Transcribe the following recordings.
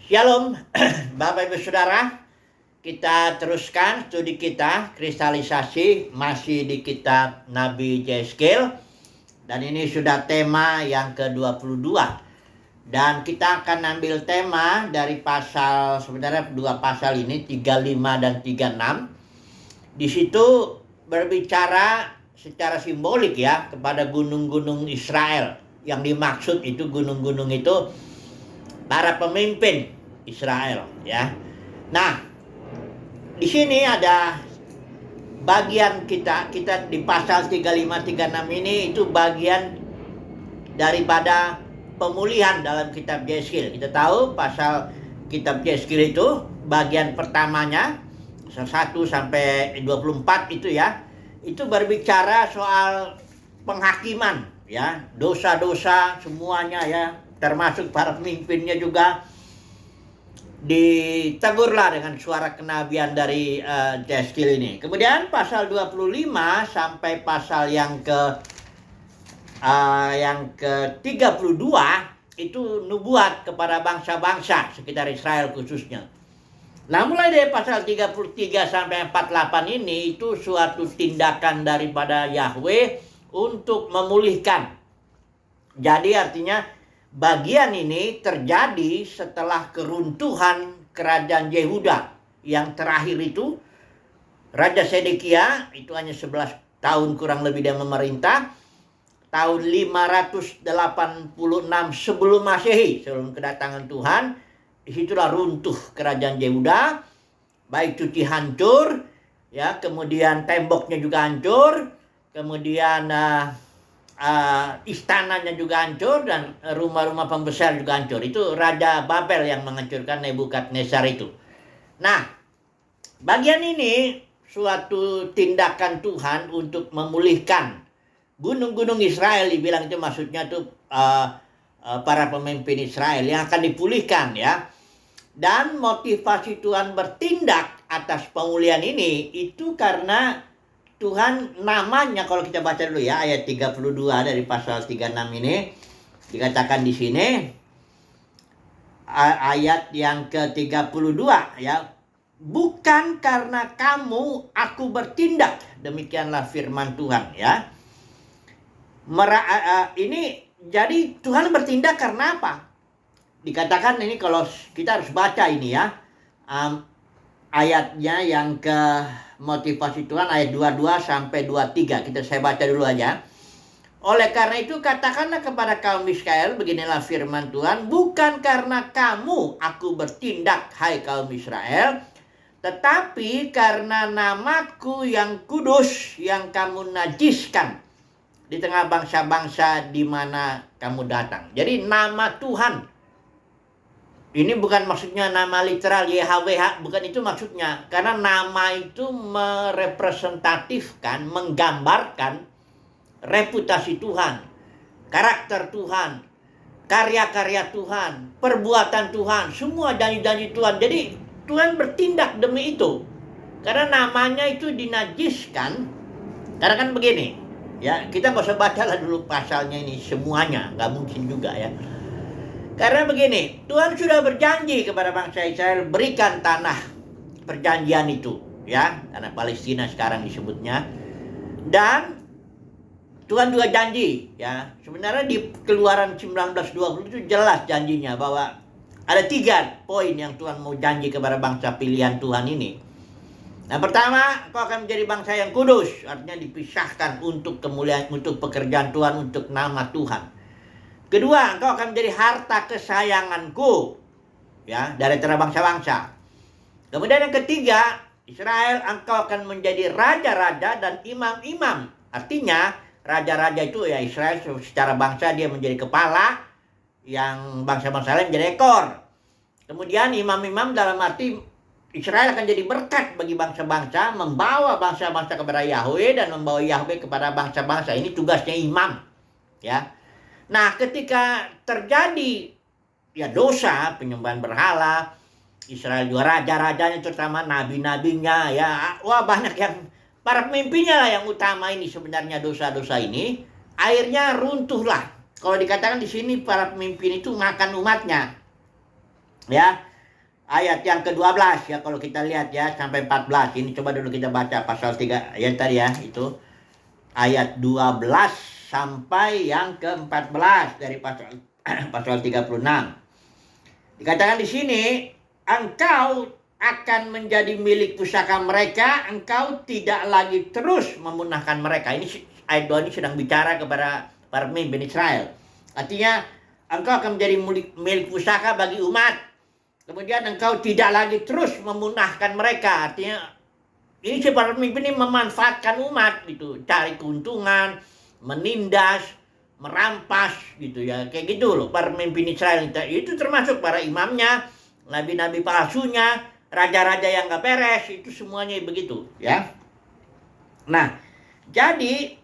Shalom, Bapak Ibu Saudara. Kita teruskan studi kita, kristalisasi, masih di kitab Nabi Yehezkiel. Dan ini sudah tema yang ke-22. Dan kita akan ambil tema dari pasal, sebenarnya dua pasal ini, 35 dan 36. Di situ berbicara secara simbolik ya, kepada gunung-gunung Israel. Yang dimaksud itu gunung-gunung itu para pemimpin Israel ya. Nah, di sini ada bagian kita di pasal 35 36 ini itu bagian daripada pemulihan dalam kitab Yehezkiel. Kita tahu pasal kitab Yehezkiel itu bagian pertamanya 1 sampai 24 itu ya. Itu berbicara soal penghakiman ya, dosa-dosa semuanya ya, termasuk para pemimpinnya juga ditegurlah dengan suara kenabian dari Yehezkiel ini. Kemudian pasal 25 sampai pasal yang ke-32 itu nubuat kepada bangsa-bangsa sekitar Israel khususnya. Nah, mulai dari pasal 33 sampai 48 ini itu suatu tindakan daripada Yahweh untuk memulihkan. Jadi artinya bagian ini terjadi setelah keruntuhan kerajaan Yehuda yang terakhir itu. Raja Sedekia itu hanya 11 tahun kurang lebih dia memerintah. Tahun 586 sebelum Masehi, sebelum kedatangan Tuhan, disitulah runtuh kerajaan Yehuda. Baik cuci hancur, ya, kemudian temboknya juga hancur, kemudian istananya juga hancur, dan rumah-rumah pembesar juga hancur. Itu Raja Babel yang menghancurkan Nebukadnezar itu. Nah, bagian ini suatu tindakan Tuhan untuk memulihkan gunung-gunung Israel. Dibilang itu maksudnya tuh para pemimpin Israel yang akan dipulihkan ya. Dan motivasi Tuhan bertindak atas pemulihan ini itu karena Tuhan namanya, kalau kita baca dulu ya ayat 32 dari pasal 36 ini, dikatakan di sini ayat yang ke-32 ya, bukan karena kamu aku bertindak, demikianlah firman Tuhan ya. Ini jadi Tuhan bertindak karena apa? Dikatakan ini, kalau kita harus baca ini ya, ayatnya yang ke motivasi Tuhan ayat 22 sampai 23. Saya baca dulu aja. Oleh karena itu katakanlah kepada kaum Israel, beginilah firman Tuhan, bukan karena kamu aku bertindak hai kaum Israel, tetapi karena namaku yang kudus yang kamu najiskan di tengah bangsa-bangsa di mana kamu datang. Jadi nama Tuhan ini bukan maksudnya nama literal YHWH, bukan itu maksudnya. Karena nama itu merepresentatifkan, menggambarkan reputasi Tuhan, karakter Tuhan, karya-karya Tuhan, perbuatan Tuhan, semua janji-janji Tuhan. Jadi Tuhan bertindak demi itu. Karena namanya itu dinajiskan. Karena kan begini, ya, kita nggak usah baca lah dulu pasalnya ini semuanya, nggak mungkin juga ya. Karena begini, Tuhan sudah berjanji kepada bangsa Israel, berikan tanah perjanjian itu ya, tanah Palestina sekarang disebutnya. Dan Tuhan juga janji ya, sebenarnya di Keluaran 19:20 itu jelas janjinya bahwa ada 3 poin yang Tuhan mau janji kepada bangsa pilihan Tuhan ini. Nah, pertama, kau akan menjadi bangsa yang kudus, artinya dipisahkan untuk kemuliaan, untuk pekerjaan Tuhan, untuk nama Tuhan. Kedua, engkau akan menjadi harta kesayanganku ya, dari antara bangsa-bangsa. Kemudian yang ketiga, Israel, engkau akan menjadi raja-raja dan imam-imam. Artinya raja-raja itu ya, Israel secara bangsa dia menjadi kepala, yang bangsa-bangsa lain menjadi ekor. Kemudian imam-imam dalam arti Israel akan jadi berkat bagi bangsa-bangsa, membawa bangsa-bangsa kepada Yahweh dan membawa Yahweh kepada bangsa-bangsa. Ini tugasnya imam ya. Nah, ketika terjadi ya dosa, penyembahan berhala, Israel juga raja-rajanya, terutama nabi-nabinya ya, wah banyak yang para pemimpinnya lah yang utama ini sebenarnya dosa-dosa ini, akhirnya runtuhlah. Kalau dikatakan di sini para pemimpin itu makan umatnya, Ya, ayat yang ke-12 ya, kalau kita lihat ya sampai 14. Ini coba dulu kita baca pasal 3 ayat tadi ya, itu ayat 12 sampai yang ke-14 dari pasal pasal 36. Dikatakan di sini, engkau akan menjadi milik pusaka mereka, engkau tidak lagi terus memunahkan mereka. Ini ayat 2 ini sedang bicara kepada para pemimpin Israel. Artinya, engkau akan menjadi milik pusaka bagi umat. Kemudian engkau tidak lagi terus memunahkan mereka. Artinya, ini si para pemimpin ini memanfaatkan umat gitu, cari keuntungan, menindas, merampas gitu ya, kayak gitu loh para pemimpin Israel itu, termasuk para imamnya, nabi-nabi palsunya, raja-raja yang gak beres, itu semuanya begitu ya. Nah, jadi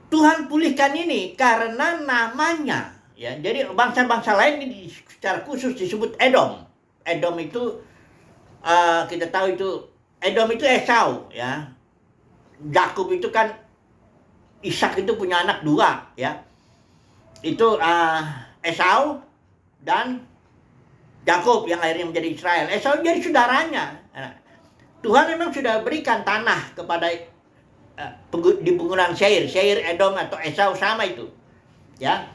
Tuhan pulihkan ini karena namanya ya. Jadi bangsa-bangsa lain ini secara khusus disebut Edom. Edom itu kita tahu itu Edom itu Esau ya. Yakub itu kan, Ishak itu punya anak 2 ya. Itu Esau dan Yakub yang akhirnya menjadi Israel. Esau jadi saudaranya. Tuhan memang sudah berikan tanah kepada di pegunungan Seir. Seir, Edom atau Esau sama itu. Ya.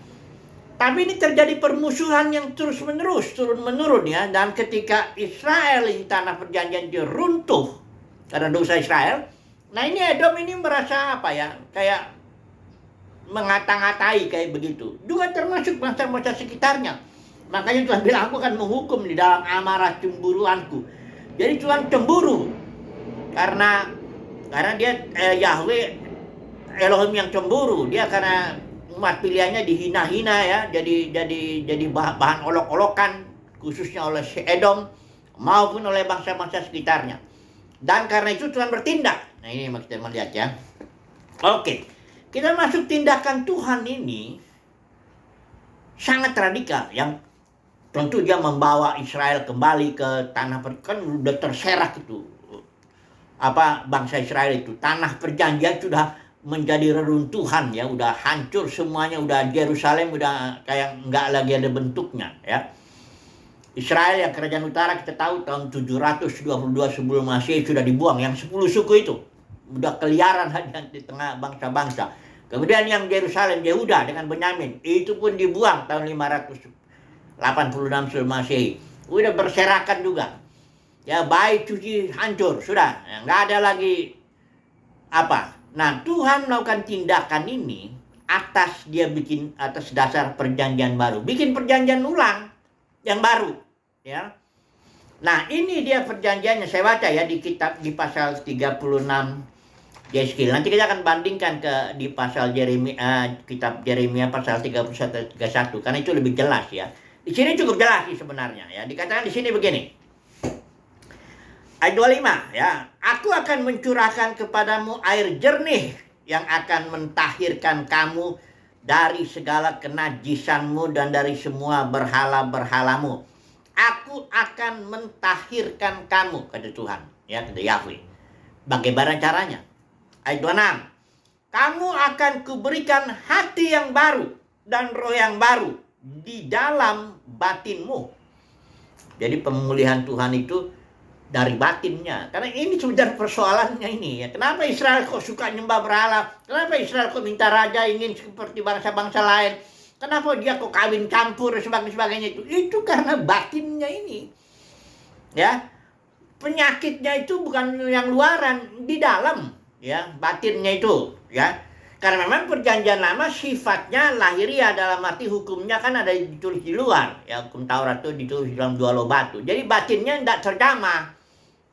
Tapi ini terjadi permusuhan yang terus-menerus, turun-menurun ya. Dan ketika Israel ini tanah perjanjian dia runtuh karena dosa Israel, nah ini Edom ini merasa apa ya, kayak mengata-ngatai kayak begitu. Juga termasuk bangsa-bangsa sekitarnya. Makanya Tuhan bilang, aku akan menghukum di dalam amarah cemburuanku. Jadi Tuhan cemburu karena dia Yahweh Elohim yang cemburu. Dia karena umat pilihannya dihina-hina ya, jadi bahan olok-olokan, khususnya oleh Edom maupun oleh bangsa-bangsa sekitarnya. Dan karena itu Tuhan bertindak. Nah ini yang kita melihat ya. Oke, kita masuk tindakan Tuhan ini sangat radikal, yang tentu dia membawa Israel kembali ke tanah kan udah terserak itu bangsa Israel itu, tanah perjanjian sudah menjadi reruntuhan ya, udah hancur semuanya, udah Yerusalem udah kayak nggak lagi ada bentuknya ya. Israel yang kerajaan utara kita tahu tahun 722 sebelum Masehi sudah dibuang, yang 10 suku itu udah keliaran di tengah bangsa-bangsa. Kemudian yang Yerusalem, Yehuda dengan Benyamin itu pun dibuang tahun 586 sebelum Masehi. Udah berserakan juga. Ya, bait suci hancur, sudah. Nggak ada lagi Nah, Tuhan melakukan tindakan ini atas dasar perjanjian baru. Bikin perjanjian ulang yang baru, ya. Nah, ini dia perjanjiannya. Saya baca ya di pasal 36 Yeskiel. Nanti kita akan bandingkan di pasal kitab Yeremia pasal 31 karena itu lebih jelas ya. Di sini cukup jelas sih sebenarnya ya. Dikatakan di sini begini. Ayat 25 ya. Aku akan mencurahkan kepadamu air jernih yang akan mentahirkan kamu dari segala kenajisanmu dan dari semua berhala-berhalamu. Aku akan mentahirkan kamu, kata Tuhan, ya, kata Yahweh. Bagaimana caranya? Ayat 26. Kamu akan kuberikan hati yang baru dan roh yang baru di dalam batinmu. Jadi pemulihan Tuhan itu dari batinnya. Karena ini sebenarnya persoalannya ini ya. Kenapa Israel kok suka nyembah berhala? Kenapa Israel kok minta raja ingin seperti bangsa-bangsa lain? Kenapa dia kok kawin campur dan sebagainya itu? Itu karena batinnya ini. Ya. Penyakitnya itu bukan yang luaran, di dalam ya, batinnya itu ya. Karena memang perjanjian lama sifatnya lahiriah, dalam arti hukumnya kan ada ditulis di luar ya, hukum Taurat itu ditulis dalam 2 loh batu. Jadi batinnya tidak terjamah.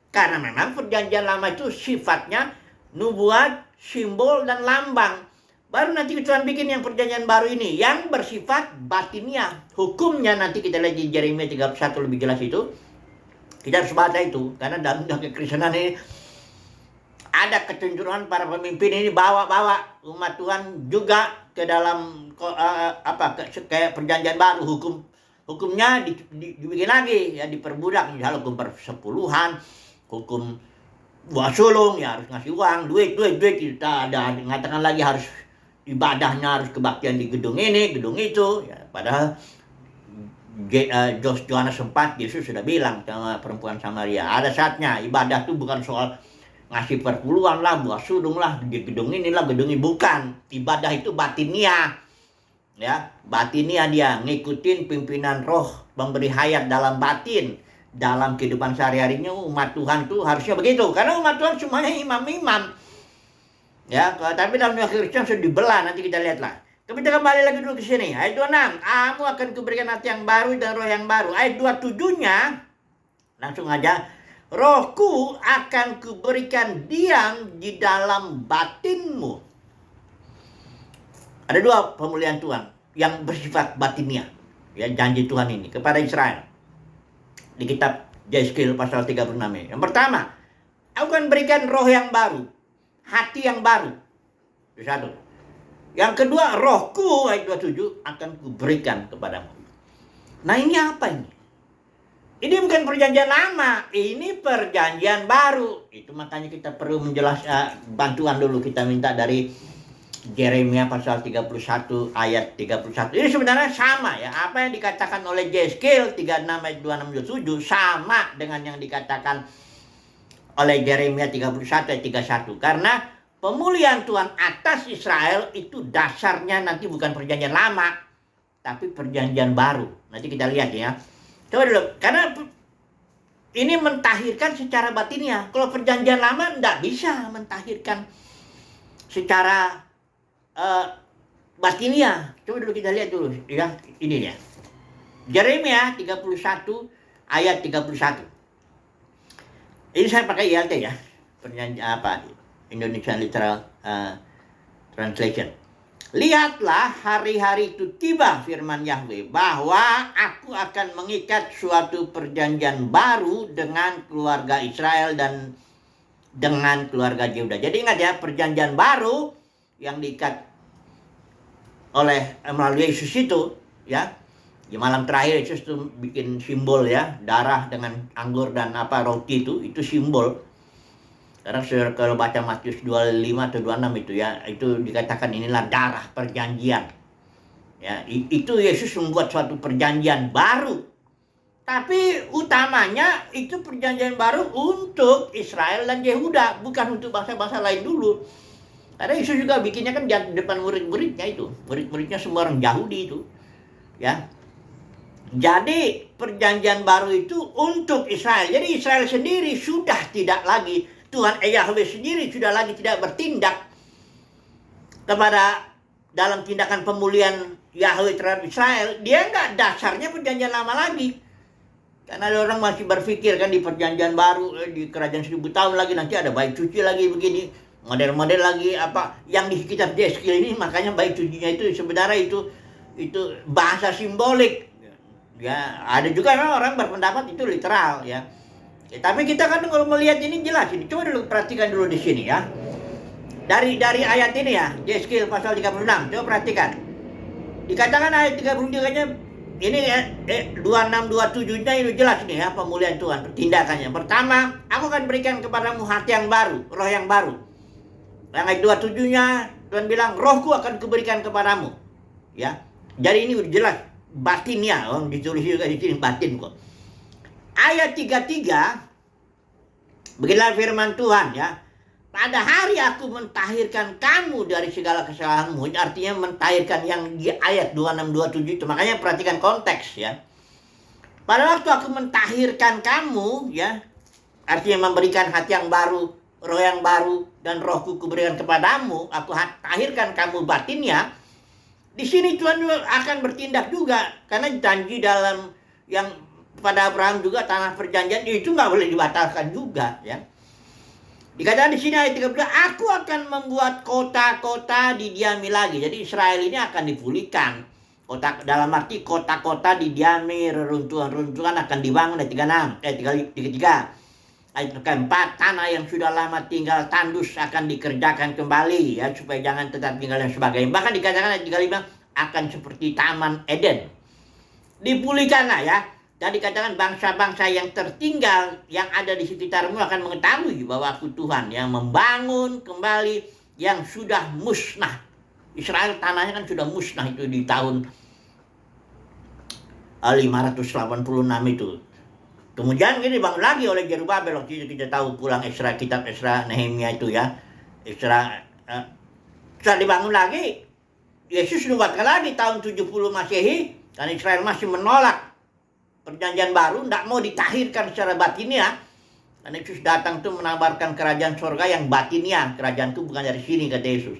Karena memang perjanjian lama itu sifatnya nubuat, simbol, dan lambang. Baru nanti Tuhan bikin yang perjanjian baru ini yang bersifat batiniah. Hukumnya nanti kita lihat di Yeremia 31 lebih jelas itu. Kita harus baca itu. Karena dalam kekristenan ini ada kecenderungan para pemimpin ini bawa-bawa umat Tuhan juga ke dalam kayak perjanjian baru. Hukumnya dibikin lagi ya, diperbudak. Misalnya hukum persepuluhan, hukum buah sulung ya, harus ngasih uang, duit. Kita ada mengatakan lagi harus ibadahnya, harus kebaktian di gedung ini, gedung itu ya. Padahal Yohanes 4, Yesus sudah bilang sama perempuan Samaria, ada saatnya ibadah itu bukan soal ngasih perpuluhan lah, buah sudung lah, di gedung inilah, gedung ini, bukan. Ibadah itu batinia, ya, batinia, dia ngikutin pimpinan roh memberi hayat dalam batin. Dalam kehidupan sehari-harinya umat Tuhan tuh harusnya begitu, karena umat Tuhan semuanya imam-imam, ya. Tapi dalam dunia Kristen sudah dibelah, nanti kita lihatlah. Kita kembali lagi dulu ke sini. Ayat 26, kamu akan kuberikan hati yang baru dan roh yang baru. Ayat 27-nya, langsung aja, rohku akan kuberikan diam di dalam batinmu. Ada dua pemulihan Tuhan yang bersifat batinia, ya, janji Tuhan ini kepada Israel. Di kitab Yeskil pasal 36 ini. Yang pertama, aku akan berikan roh yang baru, hati yang baru. Itu satu. Yang kedua, rohku, ayat 27, akan kuberikan kepadamu. Nah, ini apa ini? Ini bukan perjanjian lama, ini perjanjian baru. Itu makanya kita perlu menjelaskan, bantuan dulu kita minta dari Yeremia pasal 31 ayat 31. Ini sebenarnya sama, ya. Apa yang dikatakan oleh Yeskil 36 ayat 26 27 sama dengan yang dikatakan oleh Yeremia 31 ayat 31. Karena pemulihan Tuhan atas Israel itu dasarnya nanti bukan perjanjian lama, tapi perjanjian baru. Nanti kita lihat, ya. Coba dulu, karena ini mentahirkan secara batinnya. Kalau perjanjian lama tidak bisa mentahirkan secara batinnya. Coba dulu kita lihat dulu, ya. Ini ya. Yeremia 31 ayat 31. Ini saya pakai ILT, ya. Perjanjian apa? Indonesian Literal Translation. Lihatlah, hari-hari itu tiba, firman Yahweh, bahwa aku akan mengikat suatu perjanjian baru dengan keluarga Israel dan dengan keluarga Yehuda. Jadi ingat, ya, perjanjian baru yang diikat oleh melalui Yesus itu, ya. Di malam terakhir Yesus itu bikin simbol, ya, darah dengan anggur dan roti itu simbol. Karena kalau baca Matius 25 atau 26 itu, ya, itu dikatakan inilah darah perjanjian. Ya, itu Yesus membuat suatu perjanjian baru. Tapi utamanya itu perjanjian baru untuk Israel dan Yehuda, bukan untuk bangsa-bangsa lain dulu. Karena Yesus juga bikinnya kan di depan murid-muridnya itu. Murid-muridnya semua orang Yahudi itu, ya. Jadi perjanjian baru itu untuk Israel. Jadi Israel sendiri sudah tidak lagi, Tuhan Yahweh sendiri sudah lagi tidak bertindak kepada dalam tindakan pemulihan Yahweh terhadap Israel. Dia enggak dasarnya perjanjian lama lagi. Karena ada orang masih berpikir kan di perjanjian baru, di kerajaan 1000 tahun lagi nanti ada baik cuci lagi begini, model-model lagi apa yang di kitab Yeskil ini. Makanya baik cucinya itu sebenarnya itu bahasa simbolik. Ya, ada juga orang berpendapat itu literal, ya. Tapi kita kan kalau melihat ini jelas ini. Coba dulu perhatikan dulu di sini, ya. Dari ayat ini, ya, Yeskil pasal 36. Coba perhatikan. Dikatakan ayat 33-nya ini 26-27-nya itu jelas nih, ya, pemulihan Tuhan, tindakannya. Pertama, aku akan berikan kepadamu hati yang baru, roh yang baru. Yang ayat 27-nya Tuhan bilang, rohku akan kuberikan kepadamu. Ya. Jadi ini udah jelas batinnya, ditulis juga di sini batin kok. Ayat 33, beginilah firman Tuhan, ya. Pada hari aku mentahirkan kamu dari segala kesalahanmu. Artinya mentahirkan yang di ayat 26-27 itu. Makanya perhatikan konteks, ya. Pada waktu aku mentahirkan kamu, ya, artinya memberikan hati yang baru, roh yang baru, dan rohku kuberikan kepadamu. Aku tahirkan kamu batinnya. Di sini Tuhan akan bertindak juga. Karena janji dalam yang pada Abraham juga tanah perjanjian itu nggak boleh dibatalkan juga, ya. Dikatakan di sini ayat 13, aku akan membuat kota-kota didiami lagi. Jadi Israel ini akan dipulihkan. Kota dalam arti kota-kota didiami, reruntuhan-reruntuhan akan dibangun. Ayat 33. Ayat keempat, tanah yang sudah lama tinggal tandus akan dikerjakan kembali, ya, supaya jangan tetap tinggal dan sebagainya. Bahkan dikatakan ayat 35 akan seperti Taman Eden. Dipulihkanlah, ya. Dan dikatakan bangsa-bangsa yang tertinggal yang ada di sekitarmu akan mengetahui bahwa aku Tuhan yang membangun kembali yang sudah musnah. Israel tanahnya kan sudah musnah itu di tahun 586 itu. Kemudian ini dibangun lagi oleh Zerubabel. Waktu itu kita tahu pulang Esra, kitab Esra, Nehemia itu ya. Esra, setelah dibangun lagi, Yesus nubuatkan lagi tahun 70 Masehi, dan Israel masih menolak perjanjian baru, tidak mau ditahirkan secara batinia. Dan Yesus datang tuh menawarkan kerajaan surga yang batinia. Kerajaanku bukan dari sini, kata Yesus.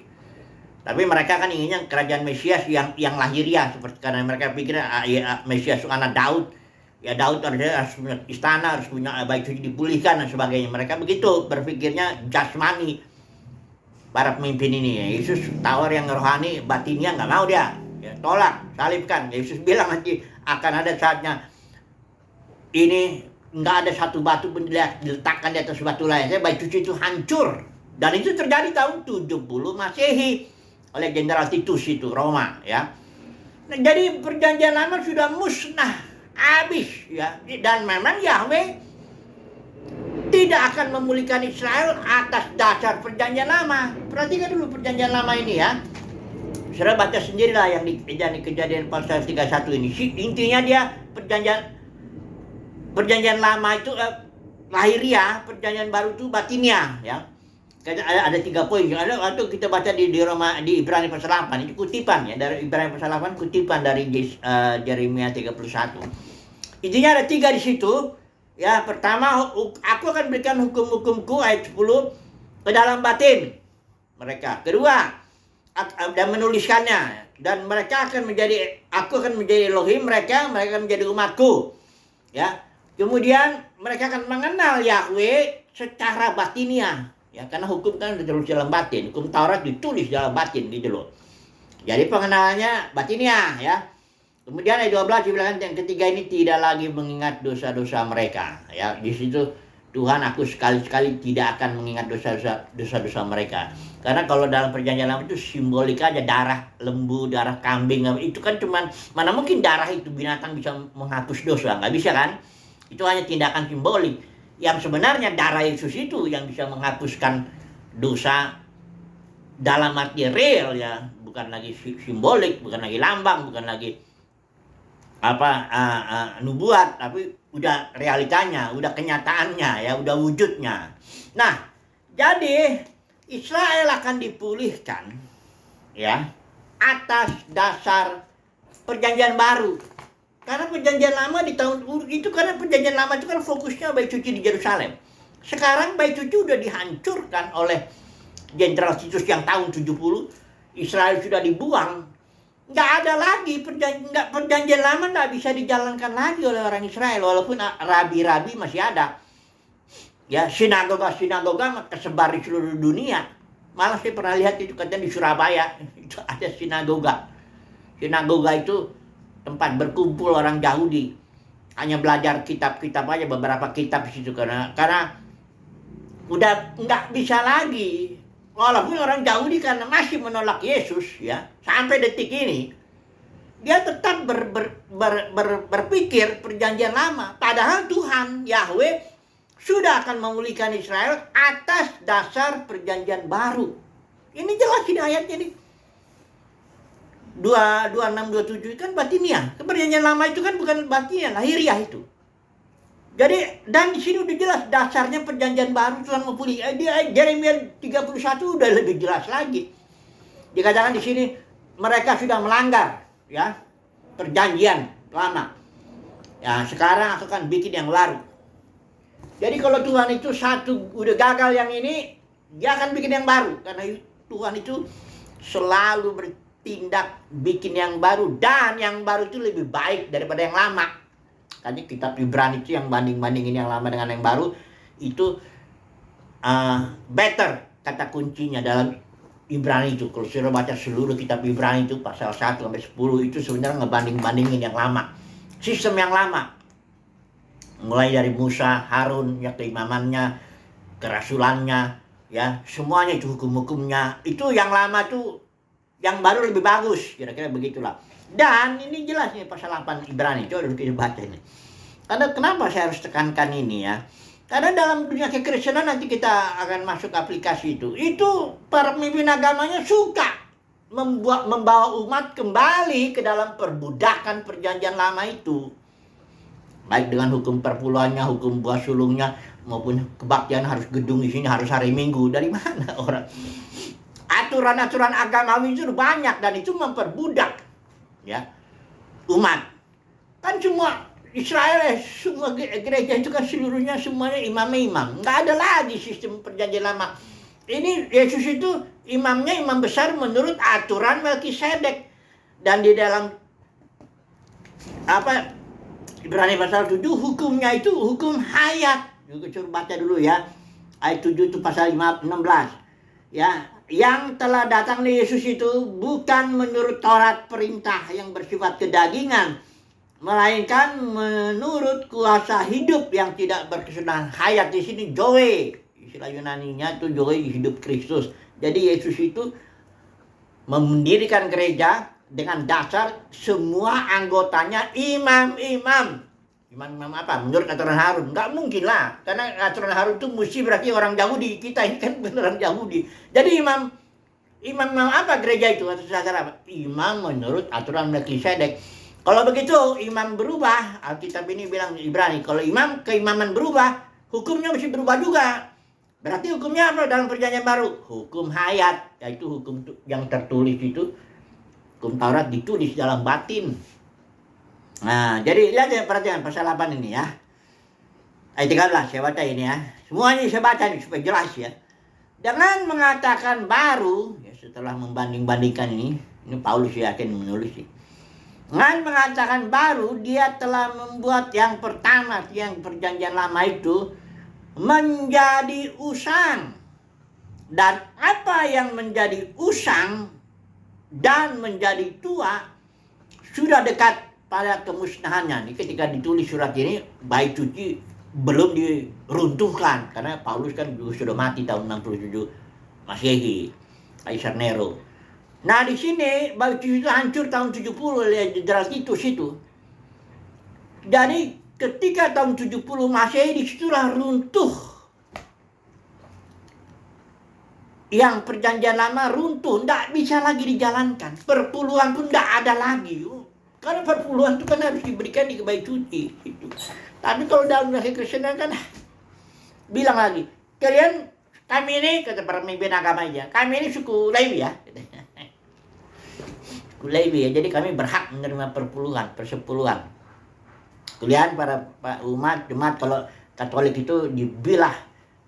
Tapi mereka kan inginnya kerajaan Mesias yang lahiriah, seperti karena mereka pikir Mesias itu anak Daud. Ya Daud harus punya istana, harus punya bait suci dipulihkan dan sebagainya. Mereka begitu berpikirnya jasmani para pemimpin ini. Ya, Yesus tawar yang rohani, batinnya nggak mau dia. Ya, tolak, salibkan. Yesus bilang nanti akan ada saatnya ini nggak ada satu batu pun diletakkan di atas batu lain. Bait suci itu hancur. Dan itu terjadi tahun 70 Masehi oleh Jenderal Titus itu, Roma ya. Nah, jadi perjanjian lama sudah musnah, habis ya. Dan memang Yahweh tidak akan memulihkan Israel atas dasar perjanjian lama. Perhatikan dulu perjanjian lama ini ya. Saudara baca sendirilah yang di Kejadian pasal 31 ini. Intinya dia perjanjian lama itu lahiriah, perjanjian baru itu batinia ya. Ada 3 poin. Atau kita baca di Roma, di Ibrani pasal 8 itu kutipan ya, dari Ibrani pasal 8 kutipan dari Yeremia 31. Intinya ada 3 di situ. Ya, pertama, aku akan berikan hukum-hukumku ayat 10 ke dalam batin mereka. Kedua, dan menuliskannya, dan aku akan menjadi Elohim mereka akan menjadi umatku. Ya. Kemudian mereka akan mengenal Yahweh secara batiniah. Ya, karena hukum kan ditulis dalam batin, hukum Taurat ditulis dalam batin gitu loh. Jadi pengenalannya batiniah ya. Kemudian ayat 12 dibilang yang ketiga ini tidak lagi mengingat dosa-dosa mereka. Ya, di situ Tuhan, aku sekali-sekali tidak akan mengingat dosa-dosa mereka. Karena kalau dalam perjanjian lama itu simbolik aja, darah lembu, darah kambing, itu kan cuman, mana mungkin darah itu binatang bisa menghapus dosa, nggak bisa kan? Itu hanya tindakan simbolik. Yang sebenarnya darah Yesus itu yang bisa menghapuskan dosa dalam arti real ya, bukan lagi simbolik, bukan lagi lambang, bukan lagi nubuat, tapi udah realitanya, udah kenyataannya ya, udah wujudnya. Nah, jadi Israel akan dipulihkan ya atas dasar perjanjian baru. Karena perjanjian lama di tahun itu, karena perjanjian lama itu kan fokusnya bait suci di Yerusalem. Sekarang bait suci udah dihancurkan oleh Jenderal Titus yang tahun 70. Israel sudah dibuang. Nggak ada lagi perjanjian lama, nggak bisa dijalankan lagi oleh orang Israel, walaupun rabi-rabi masih ada. Ya, sinagoga tersebar di seluruh dunia. Malah saya pernah lihat itu katanya di Surabaya itu ada sinagoga. Sinagoga itu tempat berkumpul orang Yahudi. Hanya belajar kitab-kitab aja, beberapa kitab di situ, karena udah nggak bisa lagi. Walaupun orang Yahudi karena masih menolak Yesus ya, sampai detik ini dia tetap berpikir perjanjian lama. Padahal Tuhan Yahweh sudah akan memulihkan Israel atas dasar perjanjian baru. Ini jelas di ayatnya nih. 26-27 kan batiniah. Perjanjian lama itu kan bukan batiniah, lahiriah itu. Jadi, dan di sini udah jelas dasarnya perjanjian baru Tuhan memulihkan. Yeremia 31 udah lebih jelas lagi. Dikatakan di sini mereka sudah melanggar ya perjanjian lama. Ya, sekarang aku akan bikin yang baru. Jadi kalau Tuhan itu satu udah gagal yang ini, dia akan bikin yang baru, karena Tuhan itu selalu bertindak bikin yang baru, dan yang baru itu lebih baik daripada yang lama. Tadi kitab Ibrani itu yang banding-bandingin yang lama dengan yang baru itu better, kata kuncinya dalam Ibrani itu. Kalau sudah baca seluruh kitab Ibrani itu pasal 1 sampai 10 itu sebenarnya ngebanding-bandingin yang lama. Sistem yang lama. Mulai dari Musa, Harun, ya keimamannya, kerasulannya, ya semuanya itu hukum-hukumnya. Itu yang lama tuh, yang baru lebih bagus, kira-kira begitulah. Dan ini jelas nih pasal 8 Ibrani, coba dulu kita baca ini. Karena kenapa saya harus tekankan ini ya? Karena dalam dunia kekristenan nanti kita akan masuk aplikasi itu. Itu para pemimpin agamanya suka membawa umat kembali ke dalam perbudakan perjanjian lama itu. Baik dengan hukum perpuluhannya, hukum buah sulungnya, maupun kebaktian harus gedung di sini, harus hari Minggu. Dari mana orang? Aturan-aturan agamawi itu banyak dan itu memperbudak ya umat. Kan semua Israel, semua gereja itu kan seluruhnya semuanya imam-imam. Nggak ada lagi sistem perjanjian lama. Ini Yesus itu imamnya imam besar menurut aturan Melkisedek. Dan di dalam Ibrani pasal 7 hukumnya itu hukum hayat. Juga suruh baca dulu ya. Ayat 7 itu pasal 16. Ya, yang telah datang dari Yesus itu bukan menurut Taurat perintah yang bersifat kedagingan, melainkan menurut kuasa hidup yang tidak berkesudahan. Hayat di sini zoe. Istilah Yunaninya itu zoe, hidup Kristus. Jadi Yesus itu mendirikan gereja dengan dasar semua anggotanya imam-imam. Imam-imam apa? Menurut aturan Harun. Nggak mungkin lah. Karena aturan Harun itu mesti berarti orang Yahudi. Kita ini kan beneran Yahudi. Jadi imam apa gereja itu? Atas dasar apa? Imam menurut aturan Melkisedek. Kalau begitu imam berubah. Alkitab ini bilang Ibrani. Kalau keimaman berubah, hukumnya mesti berubah juga. Berarti hukumnya apa dalam perjanjian baru? Hukum hayat. Yaitu hukum yang tertulis itu. Hukum Taurat ditulis dalam batin. Nah, jadi lihat ya, perhatian pasal 8 ini ya. Ayat 13 saya baca ini ya. Semuanya saya baca ini supaya jelas ya. Dengan mengatakan baru, ya setelah membanding-bandingkan ini Paulus yakin menulis sih. Dengan mengatakan baru, dia telah membuat yang pertama, yang perjanjian lama itu menjadi usang. Dan apa yang menjadi usang dan menjadi tua sudah dekat pada kemusnahannya. Ini ketika ditulis surat ini, bait suci belum diruntuhkan karena Paulus kan juga sudah mati tahun 67 Masehi, Kaisar Nero. Nah di sini bait suci itu hancur tahun 70 oleh Jenderal Titus itu. Jadi ketika tahun 70 Masehi disitulah runtuh. Yang perjanjian lama runtuh, tidak bisa lagi dijalankan. Perpuluhan pun tidak ada lagi. Karena perpuluhan itu kan harus diberikan di bait suci. Gitu. Tapi kalau dalam bahasa Kristen kan bilang lagi, kami ini, kata para pemimpin agama aja, kami ini suku Lewi ya. Suku Lewi ya, jadi kami berhak menerima persepuluhan. Kalian para umat, jemaat, kalau Katolik itu dibilah,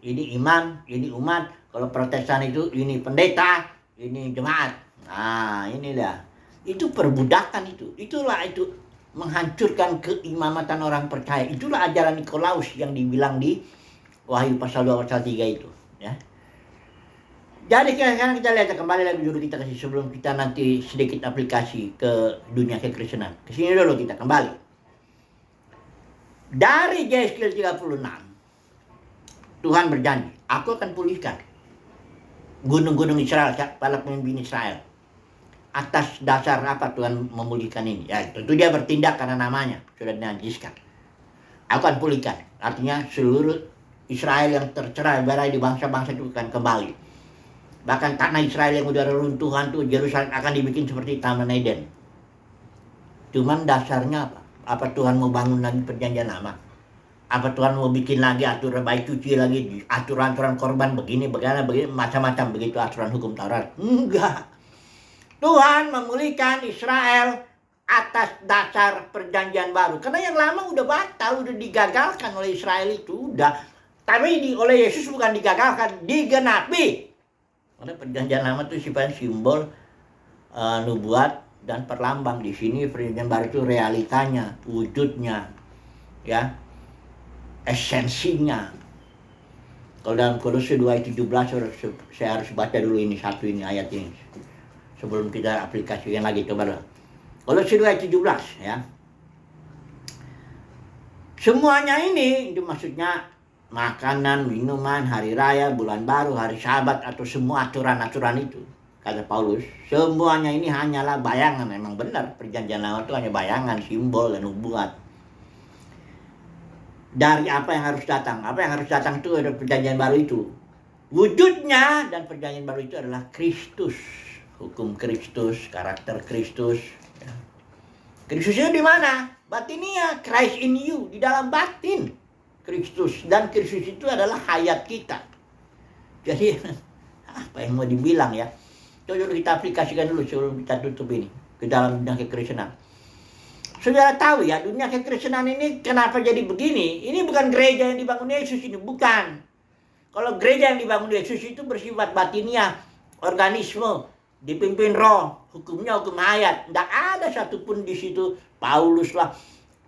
ini imam, ini umat. Kalau Protestan itu ini pendeta, ini jemaat. Nah, inilah. Itu perbudakan itu. Itulah itu menghancurkan keimamatan orang percaya. Itulah ajaran Nikolaus yang dibilang di Wahyu pasal 2 pasal 3 itu, ya. Jadi sekarang kita lihat kembali lagi dulu kita kasih sebelum kita nanti sedikit aplikasi ke dunia kekristenan. Ke sini dulu kita kembali. Dari Yeskiel 36 Tuhan berjanji, aku akan pulihkan gunung-gunung Israel, para pemimpin Israel. Atas dasar apa Tuhan memulihkan ini? Ya tentu dia bertindak karena namanya sudah dinajiskan. Aku akan pulihkan. Artinya seluruh Israel yang tercerai berai di bangsa-bangsa itu akan kembali. Bahkan tanah Israel yang udah runtuhan tuh, Yerusalem akan dibikin seperti Taman Eden. Cuman dasarnya apa? Apa Tuhan mau bangun lagi perjanjian lama? Apa Tuhan mau bikin lagi aturan bait suci lagi, aturan-aturan korban begini, macam-macam begitu aturan hukum Taurat? Enggak. Tuhan memulihkan Israel atas dasar perjanjian baru. Karena yang lama udah batal, udah digagalkan oleh Israel itu, udah. Tapi oleh Yesus bukan digagalkan, digenapi. Karena perjanjian lama itu sifatnya simbol, nubuat dan perlambang. Di sini perjanjian baru itu realitanya, wujudnya, ya. Esensinya. Kalau dalam Kolose 2:17 saya harus baca dulu ini satu ini ayat ini sebelum kita aplikasikan lagi, coba lah. Kolose 2:17 ya. Semuanya ini itu maksudnya makanan, minuman, hari raya, bulan baru, hari Sabat atau semua aturan-aturan itu. Kata Paulus, semuanya ini hanyalah bayangan. Memang benar perjanjian lama itu hanya bayangan, simbol dan nubuat. Dari apa yang harus datang. Apa yang harus datang itu adalah perjanjian baru itu. Wujudnya dan perjanjian baru itu adalah Kristus. Hukum Kristus, karakter Kristus. Kristus itu di mana? Batinia, Christ in you, di dalam batin Kristus. Dan Kristus itu adalah hayat kita. Jadi apa yang mau dibilang ya? Coba kita aplikasikan dulu sebelum kita tutup ini ke dalam dunia kekristenan. Saudara tahu ya, dunia kekristenan ini kenapa jadi begini? Ini bukan gereja yang dibangun Yesus ini, bukan. Kalau gereja yang dibangun Yesus itu bersifat batinia, organisme, dipimpin roh, hukumnya hukum hayat. Tidak ada satupun di situ Paulus lah,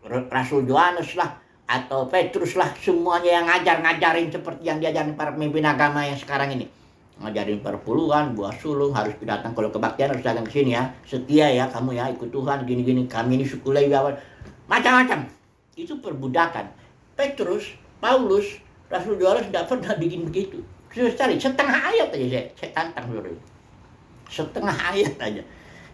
Rasul Yohanes lah, atau Petrus lah, semuanya yang ngajarin seperti yang diajarin para pemimpin agama yang sekarang ini. Ngajarin perpuluhan, buah sulung, harus datang kalau kebaktian harus datang ke sini ya. Setia ya kamu ya, ikut Tuhan, gini-gini, kami ini suku Lewi, macam-macam. Itu perbudakan. Petrus, Paulus, Rasul Yohanes tidak pernah bikin begitu. Cari setengah ayat aja saya tantang dulu. Setengah ayat aja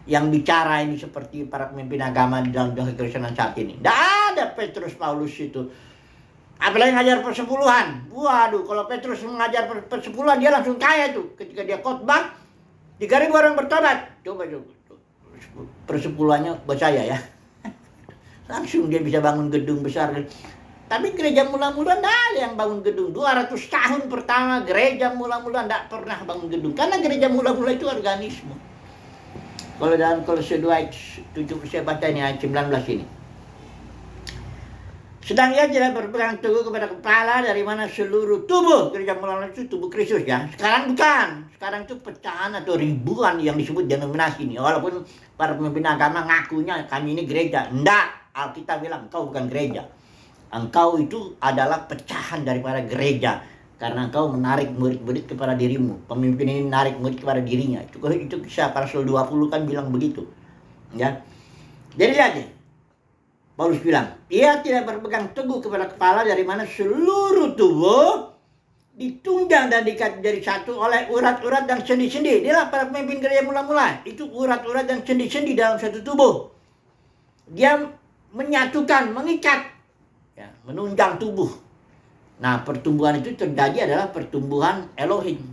yang bicara ini seperti para pemimpin agama di dalam dunia kekristenan saat ini. Tidak ada Petrus, Paulus itu. Apalagi ngajar persepuluhan. Waduh, kalau Petrus mengajar persepuluhan dia langsung kaya tuh. Ketika dia khotbah 3.000 orang bertobat. Coba persepuluhannya buat saya ya. Langsung dia bisa bangun gedung besar. Tapi gereja mula-mula tidak ada yang bangun gedung. 200 tahun pertama gereja mula-mula tidak pernah bangun gedung. Karena gereja mula-mula itu organisme. Kalau dalam Kolose 2 ayat 7 saya baca ini ayat 19 ini. Sedang ia tidak berpegang teguh kepada kepala dari mana seluruh tubuh. Gereja mula-mula itu tubuh Kristus ya. Sekarang bukan. Sekarang itu pecahan atau ribuan yang disebut denominasi ini. Walaupun para pemimpin agama ngakunya kami ini gereja. Tidak. Alkitab bilang engkau bukan gereja. Engkau itu adalah pecahan daripada gereja. Karena engkau menarik murid-murid kepada dirimu. Pemimpin ini menarik murid kepada dirinya. Itu kisah Rasul 20 kan bilang begitu. Ya. Jadi lagi. Paulus bilang, ia tidak berpegang teguh kepada kepala dari mana seluruh tubuh ditunjang dan diikat jadi satu oleh urat-urat dan sendi-sendi. Inilah para pemimpin gereja mula-mula. Itu urat-urat dan sendi-sendi dalam satu tubuh. Dia menyatukan, mengikat, ya, menunjang tubuh. Nah, pertumbuhan itu terjadi adalah pertumbuhan Elohim.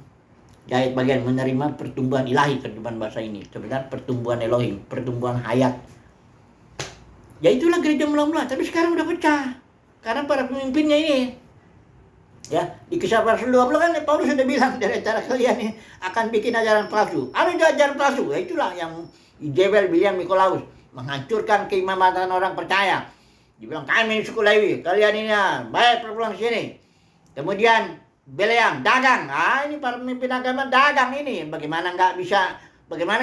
Di ayat bagian menerima pertumbuhan ilahi, terjemahan bahasa ini. Sebenarnya pertumbuhan Elohim, pertumbuhan hayat. Ya itulah gereja mula-mula, tapi sekarang udah pecah. Karena para pemimpinnya ini. Ya, di kisah Rasul 20 kan Paulus sudah bilang dari antara kalian ini akan bikin ajaran palsu. Apa itu ajaran palsu? Ya itulah yang Jebel bilang Nikolaus menghancurkan keimanan orang percaya. Dia bilang kami suku Lewi, kalian ini ya, bayar perpulang sini. Kemudian Beleam dagang. Ini para pemimpin agama dagang ini. Bagaimana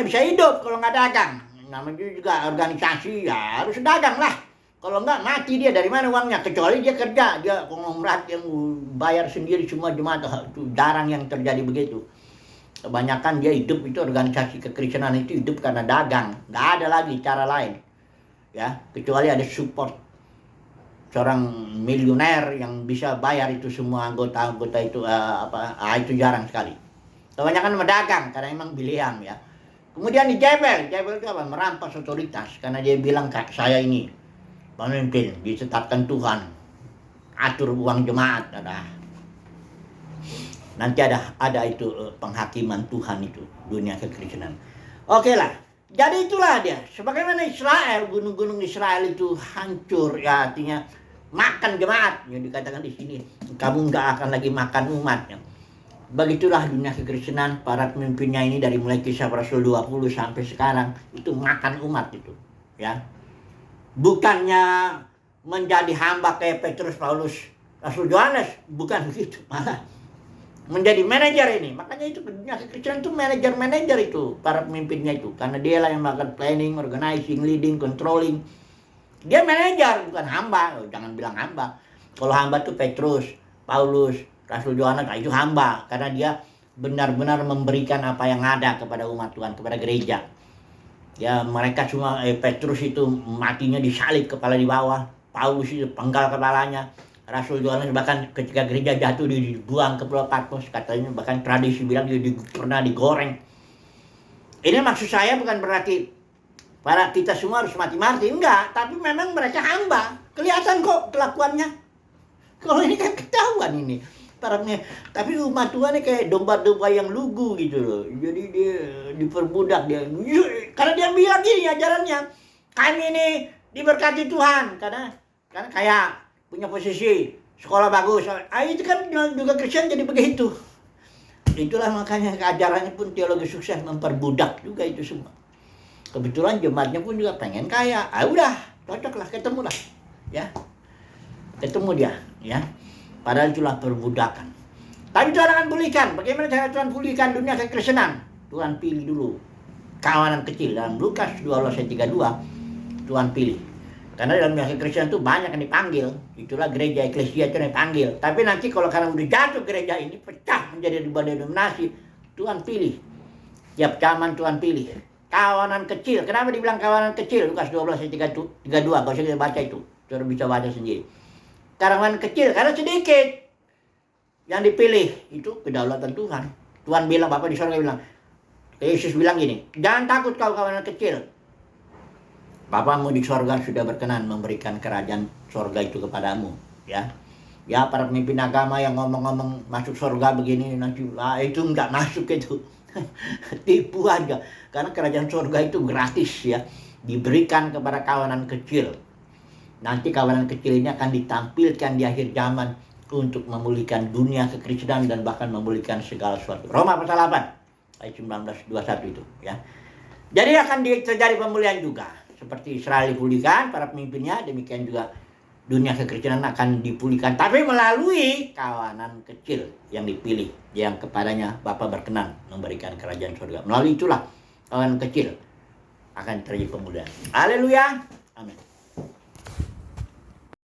bisa hidup kalau nggak dagang? Namanya juga organisasi ya harus dagang lah. Kalau enggak mati dia, dari mana uangnya? Kecuali dia kerja, dia konglomerat yang bayar sendiri semua jemaat. Itu jarang yang terjadi begitu. Kebanyakan dia hidup itu organisasi kekristenan itu hidup karena dagang. Nggak ada lagi cara lain. Ya, kecuali ada support seorang miliuner yang bisa bayar itu semua anggota-anggota itu itu jarang sekali. Kebanyakan mendagang karena emang Bileam ya. Kemudian di Jebel itu apa? Merampas otoritas karena dia bilang saya ini pemimpin ditetapkan Tuhan, atur uang jemaat nanti ada itu penghakiman Tuhan itu dunia kekristenan. Oke lah, jadi itulah dia. Sebagaimana Israel, gunung-gunung Israel itu hancur ya, artinya makan jemaat yang dikatakan di sini. Kamu nggak akan lagi makan umatnya. Begitulah dunia kekristenan, para pemimpinnya ini dari mulai kisah Rasul 20 sampai sekarang itu makan umat itu, ya. Bukannya menjadi hamba kayak Petrus, Paulus, Rasul Yohanes, bukan begitu, malah menjadi manajer ini. Makanya itu dunia kekristenan itu manajer itu, para pemimpinnya itu, karena dia lah yang melakukan planning, organizing, leading, controlling. Dia manajer, bukan hamba. Jangan bilang hamba. Kalau hamba itu Petrus, Paulus, Rasul Yohanes itu hamba karena dia benar-benar memberikan apa yang ada kepada umat Tuhan, kepada gereja. Ya, mereka semua Petrus itu matinya disalib kepala di bawah, Paulus itu penggal kepalanya, Rasul Yohanes bahkan ketika gereja jatuh dibuang ke Pulau Patmos, katanya bahkan tradisi bilang dia pernah digoreng. Ini maksud saya bukan berarti para kita semua harus mati-mati, enggak, tapi memang mereka hamba. Kelihatan kok kelakuannya. Kalau ini kan ketahuan ini. Tapi umat Tuhan ini kayak domba-domba yang lugu gitu loh. Jadi dia diperbudak dia. Karena dia bilang gini ajarannya, kami ini diberkati Tuhan karena kaya, punya posisi, sekolah bagus. Itu kan juga Kristen jadi begitu. Itulah makanya keajarannya pun teologi sukses memperbudak juga itu semua. Kebetulan jemaatnya pun juga pengen kaya. Udah, cocok lah, ketemu lah. Ya. Ketemu dia, ya. Padahal itulah perbudakan. Tapi Tuhan akan pulihkan. Bagaimana cara Tuhan pulihkan dunia kekristenan? Tuhan pilih dulu kawanan kecil. Dalam Lukas 12:32, Tuhan pilih. Karena dalam dunia kekristenan itu banyak yang dipanggil. Itulah gereja eklesia itu yang dipanggil. Tapi nanti kalau karena udah jatuh gereja ini, pecah menjadi berbagai denominasi, Tuhan pilih. Tiap zaman Tuhan pilih. Kawanan kecil. Kenapa dibilang kawanan kecil? Lukas 12:32. Gak usah kita baca itu. Saudara bisa baca sendiri. Kawanan kecil karena sedikit yang dipilih. Itu kedaulatan Tuhan. Tuhan bilang, Bapa di surga bilang, Yesus bilang gini, jangan takut kau kawanan kecil. Bapamu di surga sudah berkenan memberikan kerajaan surga itu kepadamu. Ya, para pemimpin agama yang ngomong-ngomong masuk surga begini nanti, itu nggak masuk itu. Tipu aja. Karena kerajaan surga itu gratis ya. Diberikan kepada kawanan kecil. Nanti kawanan kecil ini akan ditampilkan di akhir zaman untuk memulihkan dunia kekristenan dan bahkan memulihkan segala sesuatu. Roma pasal 8 ayat 19-21 itu ya. Jadi akan terjadi pemulihan juga. Seperti Israel dipulihkan para pemimpinnya, demikian juga dunia kekristenan akan dipulihkan, tapi melalui kawanan kecil yang dipilih, yang kepadanya Bapa berkenan memberikan kerajaan surga. Melalui itulah kawanan kecil akan terjadi pemulihan. Haleluya. Amin.